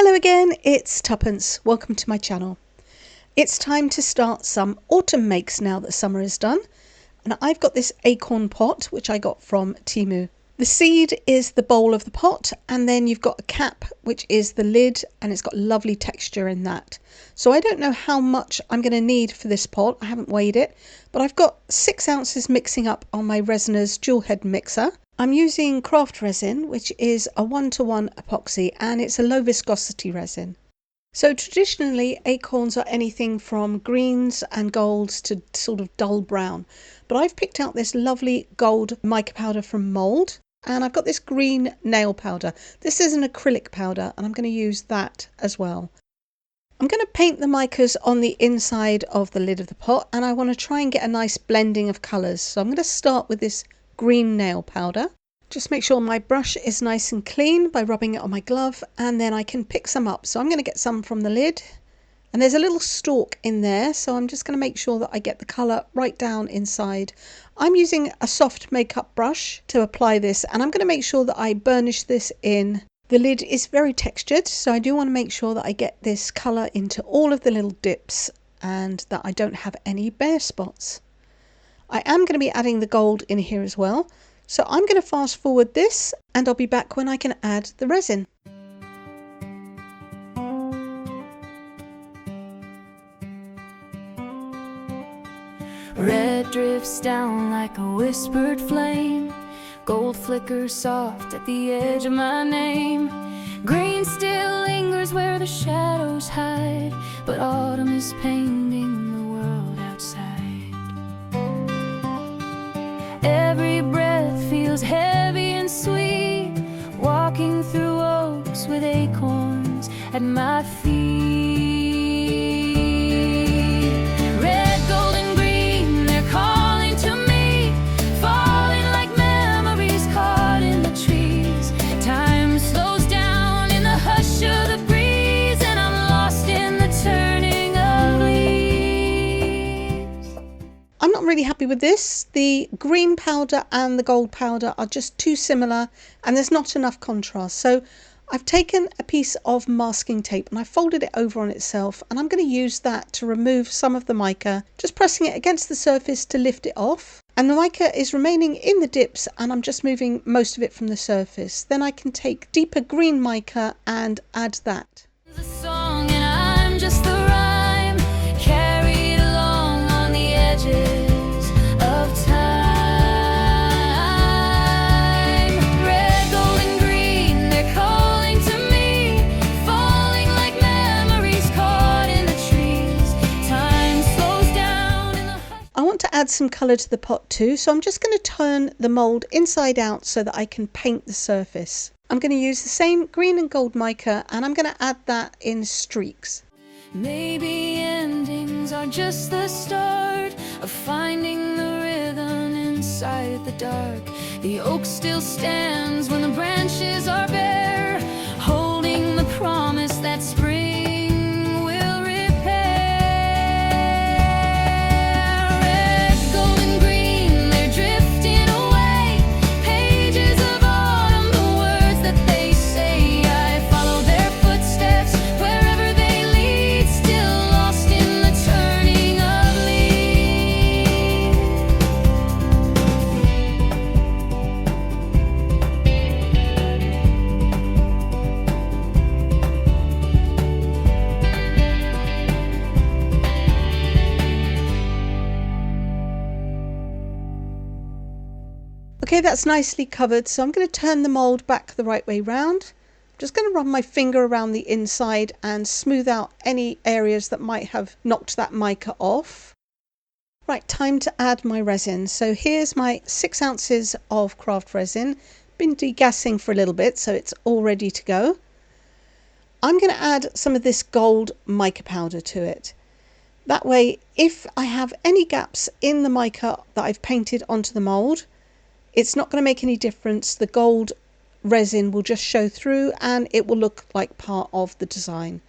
Hello again, it's Tuppence. Welcome to my channel. It's time to start some autumn makes now that summer is done. And I've got this acorn pot, which I got from Temu. The seed is the bowl of the pot, and then you've got a cap, which is the lid, and it's got lovely texture in that. So I don't know how much I'm going to need for this pot. I haven't weighed it, but I've got 6 ounces mixing up on my Resiners dual head mixer. I'm using craft resin, which is a 1-to-1 epoxy, and it's a low viscosity resin. So traditionally acorns are anything from greens and golds to sort of dull brown, but I've picked out this lovely gold mica powder from Mouldd, and I've got this green nail powder. This is an acrylic powder, and I'm going to use that as well. I'm going to paint the micas on the inside of the lid of the pot, and I want to try and get a nice blending of colours. So I'm going to start with this green nail powder. Just make sure my brush is nice and clean by rubbing it on my glove, and then I can pick some up. So I'm going to get some from the lid, and there's a little stalk in there, so I'm just going to make sure that I get the colour right down inside. I'm using a soft makeup brush to apply this, and I'm going to make sure that I burnish this in. The lid is very textured, so I do want to make sure that I get this colour into all of the little dips and that I don't have any bare spots. I am going to be adding the gold in here as well, so I'm going to fast forward this and I'll be back when I can add the resin. Red drifts down like a whispered flame, gold flickers soft at the edge of my name. Green still lingers where the shadows hide, but autumn is painting the world outside. Every breath feels heavy and sweet, walking through oaks with acorns at my feet. Red, gold, and green, they're calling to me, falling like memories caught in the trees. Time slows down in the hush of the breeze, and I'm lost in the turning of leaves. I'm not really happy with this. The green powder and the gold powder are just too similar, and there's not enough contrast. So I've taken a piece of masking tape and I folded it over on itself, and I'm going to use that to remove some of the mica, just pressing it against the surface to lift it off. And the mica is remaining in the dips, and I'm just moving most of it from the surface. Then I can take deeper green mica and add that. The song and I'm just the rhyme, carried along on the edges of time. Red, gold, and green, they're calling to me, falling like memories caught in the trees. Time slows down in the hush. I want to add some colour to the pot too, so I'm just going to turn the mould inside out so that I can paint the surface. I'm going to use the same green and gold mica, and I'm going to add that in streaks. Maybe endings are just the start of finding the rhythm inside the dark. The oak still stands when the branches are bare, holding the promise that spring will repair. Red, gold, and green, they're drifting away, pages of autumn, the words that they say. I follow their footsteps wherever they lead, still lost in the turning of leaves. Okay, that's nicely covered, so I'm going to turn the mould back the right way round. I'm just going to run my finger around the inside and smooth out any areas that might have knocked that mica off. Right, time to add my resin. So here's my 6 ounces of craft resin. Been degassing for a little bit, so it's all ready to go. I'm going to add some of this gold mica powder to it. That way, if I have any gaps in the mica that I've painted onto the mould, it's not going to make any difference. The gold resin will just show through and it will look like part of the design.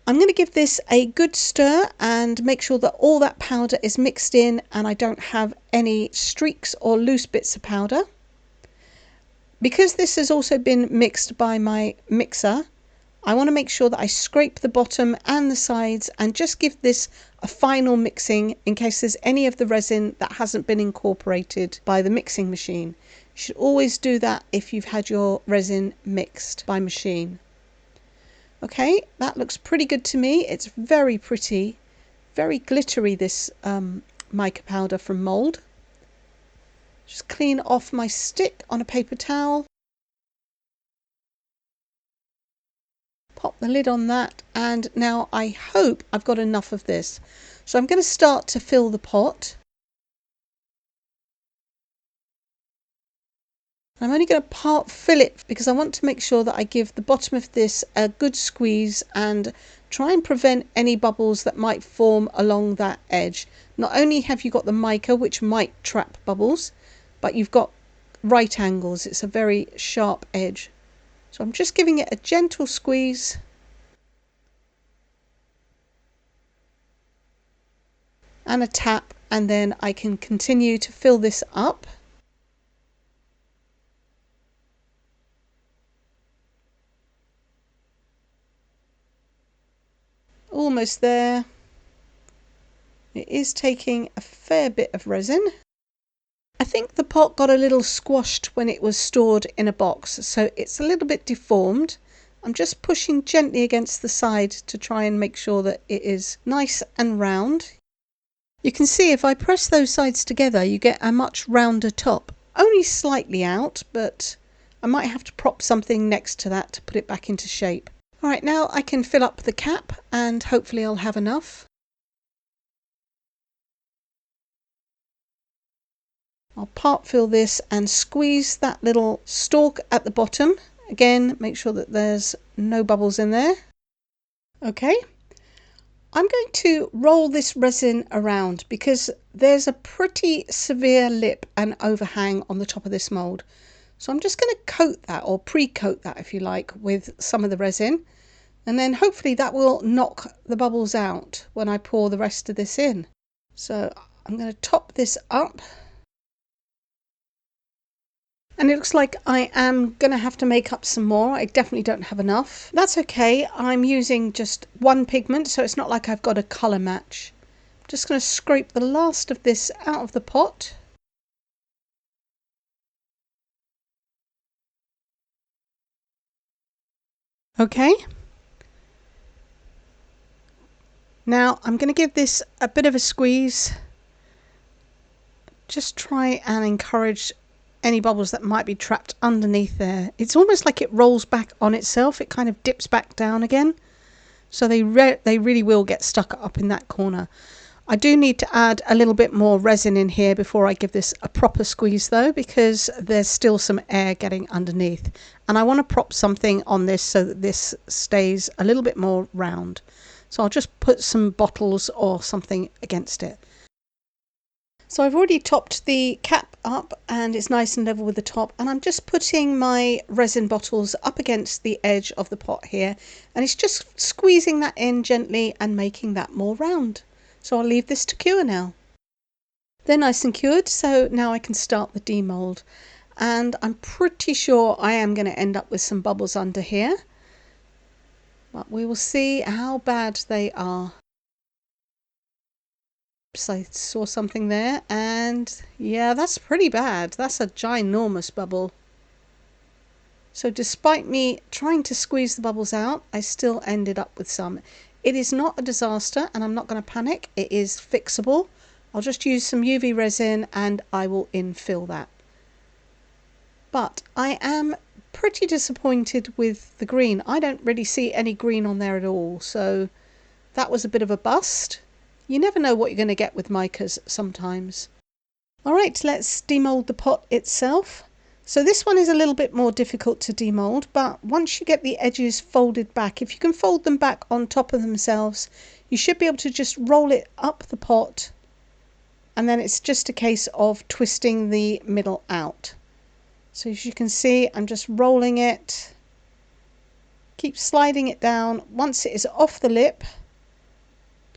I'm going to give this a good stir and make sure that all that powder is mixed in and I don't have any streaks or loose bits of powder. Because this has also been mixed by my mixer, I want to make sure that I scrape the bottom and the sides and just give this a final mixing in case there's any of the resin that hasn't been incorporated by the mixing machine. You should always do that if you've had your resin mixed by machine. Okay, that looks pretty good to me. It's very pretty, very glittery, this mica powder from Mouldd. Just clean off my stick on a paper towel. Pop the lid on that, and now I hope I've got enough of this. So I'm going to start to fill the pot. I'm only going to part fill it because I want to make sure that I give the bottom of this a good squeeze and try and prevent any bubbles that might form along that edge. Not only have you got the mica, which might trap bubbles, but you've got right angles. It's a very sharp edge. So I'm just giving it a gentle squeeze. And a tap, and then I can continue to fill this up. Almost there. It is taking a fair bit of resin. I think the pot got a little squashed when it was stored in a box, so it's a little bit deformed. I'm just pushing gently against the side to try and make sure that it is nice and round. You can see if I press those sides together, you get a much rounder top. Only slightly out, but I might have to prop something next to that to put it back into shape. Alright, now I can fill up the cap and hopefully I'll have enough. I'll part fill this and squeeze that little stalk at the bottom. Again, make sure that there's no bubbles in there. Okay, I'm going to roll this resin around because there's a pretty severe lip and overhang on the top of this mould. So I'm just going to coat that, or pre-coat that if you like, with some of the resin, and then hopefully that will knock the bubbles out when I pour the rest of this in. So I'm going to top this up, and it looks like I am going to have to make up some more. I definitely don't have enough. That's okay, I'm using just one pigment, so it's not like I've got a colour match. I'm just going to scrape the last of this out of the pot. Okay, now I'm going to give this a bit of a squeeze. Just try and encourage any bubbles that might be trapped underneath there. It's almost like it rolls back on itself. It kind of dips back down again. So they really will get stuck up in that corner. I do need to add a little bit more resin in here before I give this a proper squeeze though, because there's still some air getting underneath. And I want to prop something on this so that this stays a little bit more round. So I'll just put some bottles or something against it. So I've already topped the cap up and it's nice and level with the top, and I'm just putting my resin bottles up against the edge of the pot here, and it's just squeezing that in gently and making that more round. So I'll leave this to cure now. They're nice and cured, so now I can start the demould, and I'm pretty sure I am going to end up with some bubbles under here, but we will see how bad they are. So I saw something there, and yeah, that's pretty bad. That's a ginormous bubble. So despite me trying to squeeze the bubbles out, I still ended up with some. It is not a disaster, and I'm not going to panic. It is fixable. I'll just use some UV resin and I will infill that. But I am pretty disappointed with the green. I don't really see any green on there at all, so that was a bit of a bust. You never know what you're going to get with micas sometimes. Alright, let's demould the pot itself. So this one is a little bit more difficult to demould, but once you get the edges folded back, if you can fold them back on top of themselves, you should be able to just roll it up the pot, and then it's just a case of twisting the middle out. So as you can see, I'm just rolling it, keep sliding it down. Once it is off the lip,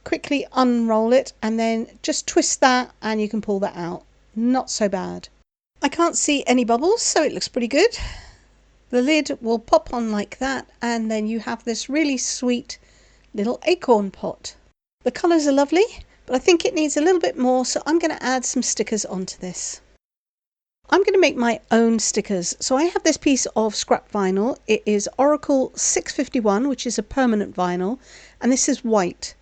quickly unroll it and then just twist that and you can pull that out. Not so bad. I can't see any bubbles, so it looks pretty good. The lid will pop on like that, and then you have this really sweet little acorn pot. The colours are lovely, but I think it needs a little bit more, so I'm going to add some stickers onto this. I'm going to make my own stickers. So I have this piece of scrap vinyl. It is Oracle 651, which is a permanent vinyl, and this is white.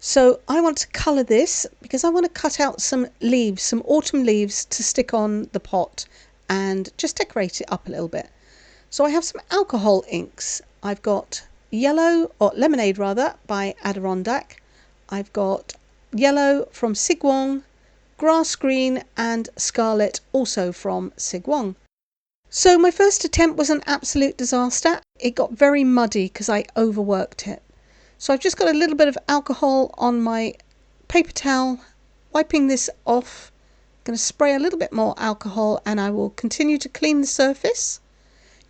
So I want to colour this because I want to cut out some leaves, some autumn leaves to stick on the pot and just decorate it up a little bit. So I have some alcohol inks. I've got yellow, or lemonade rather, by Adirondack. I've got yellow from Sigwong, grass green and scarlet also from Sigwong. So my first attempt was an absolute disaster. It got very muddy because I overworked it. So I've just got a little bit of alcohol on my paper towel, wiping this off. I'm going to spray a little bit more alcohol and I will continue to clean the surface.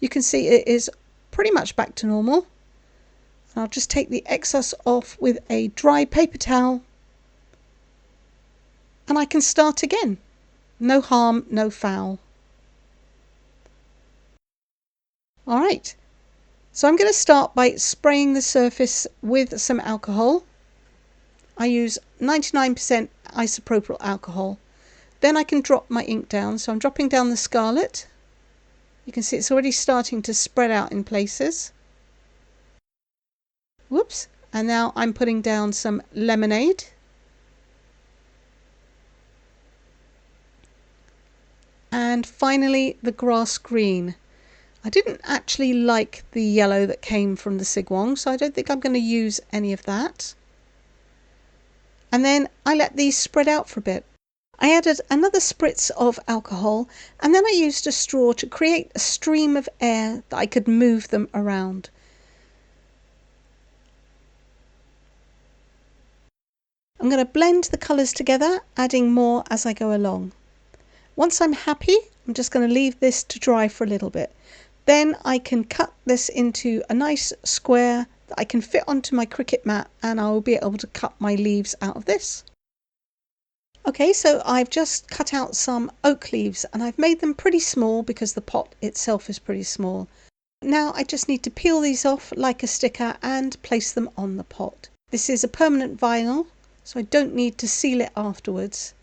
You can see it is pretty much back to normal. I'll just take the excess off with a dry paper towel and I can start again. No harm, no foul. Alright, so I'm going to start by spraying the surface with some alcohol. I use 99% isopropyl alcohol. Then I can drop my ink down. So I'm dropping down the scarlet. You can see it's already starting to spread out in places. Whoops. And now I'm putting down some lemonade. And finally the grass green. I didn't actually like the yellow that came from the Sigwong, so I don't think I'm going to use any of that. And then I let these spread out for a bit. I added another spritz of alcohol and then I used a straw to create a stream of air that I could move them around. I'm going to blend the colours together, adding more as I go along. Once I'm happy, I'm just going to leave this to dry for a little bit. Then I can cut this into a nice square that I can fit onto my Cricut mat and I will be able to cut my leaves out of this. Okay, so I've just cut out some oak leaves and I've made them pretty small because the pot itself is pretty small. Now I just need to peel these off like a sticker and place them on the pot. This is a permanent vinyl, so I don't need to seal it afterwards.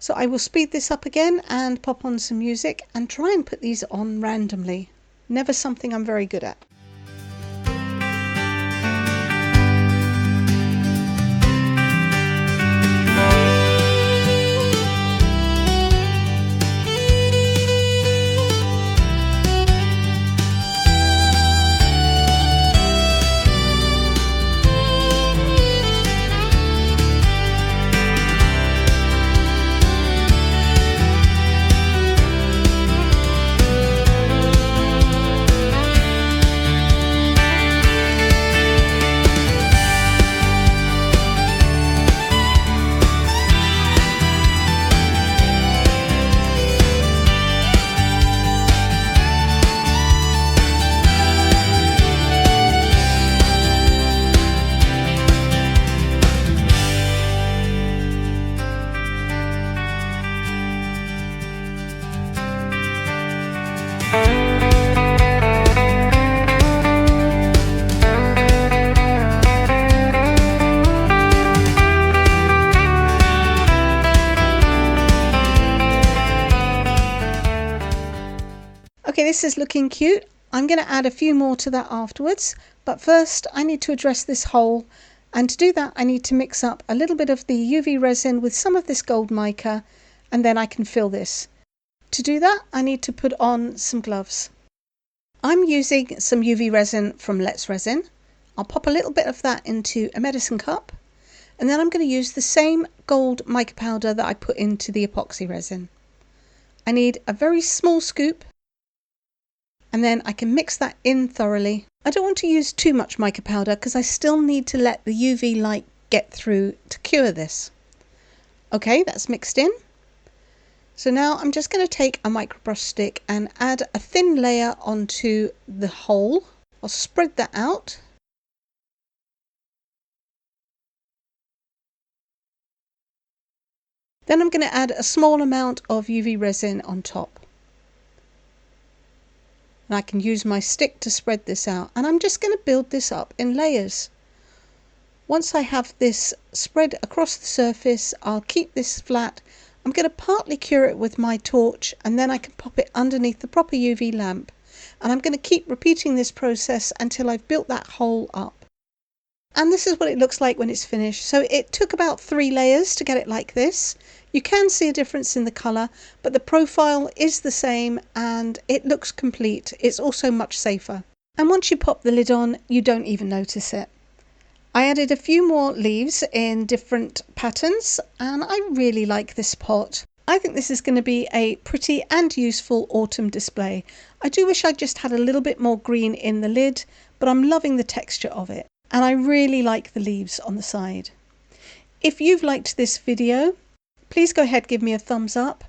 So I will speed this up again and pop on some music and try and put these on randomly. Never something I'm very good at. Okay, this is looking cute. I'm going to add a few more to that afterwards, but first I need to address this hole, and to do that I need to mix up a little bit of the UV resin with some of this gold mica, and then I can fill this. To do that I need to put on some gloves. I'm using some UV resin from Let's Resin. I'll pop a little bit of that into a medicine cup, and then I'm going to use the same gold mica powder that I put into the epoxy resin. I need a very small scoop, and then I can mix that in thoroughly. I don't want to use too much mica powder because I still need to let the UV light get through to cure this. Okay, that's mixed in. So now I'm just going to take a microbrush stick and add a thin layer onto the hole. I'll spread that out. Then I'm going to add a small amount of UV resin on top. And I can use my stick to spread this out. And I'm just going to build this up in layers. Once I have this spread across the surface, I'll keep this flat. I'm going to partly cure it with my torch, and then I can pop it underneath the proper UV lamp. And I'm going to keep repeating this process until I've built that hole up. And this is what it looks like when it's finished. So it took about 3 layers to get it like this. You can see a difference in the colour, but the profile is the same and it looks complete. It's also much safer. And once you pop the lid on, you don't even notice it. I added a few more leaves in different patterns and I really like this pot. I think this is going to be a pretty and useful autumn display. I do wish I just had a little bit more green in the lid, but I'm loving the texture of it. And I really like the leaves on the side. If you've liked this video, please go ahead, give me a thumbs up,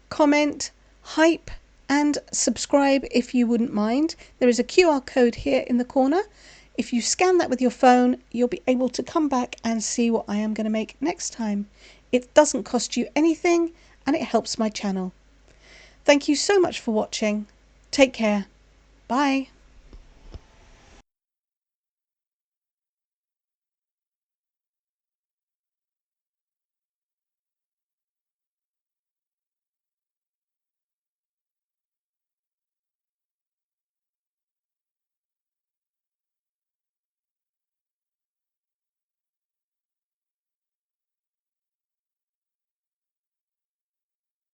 comment, hype, and subscribe if you wouldn't mind. There is a QR code here in the corner. If you scan that with your phone, you'll be able to come back and see what I am going to make next time. It doesn't cost you anything and it helps my channel. Thank you so much for watching. Take care. Bye.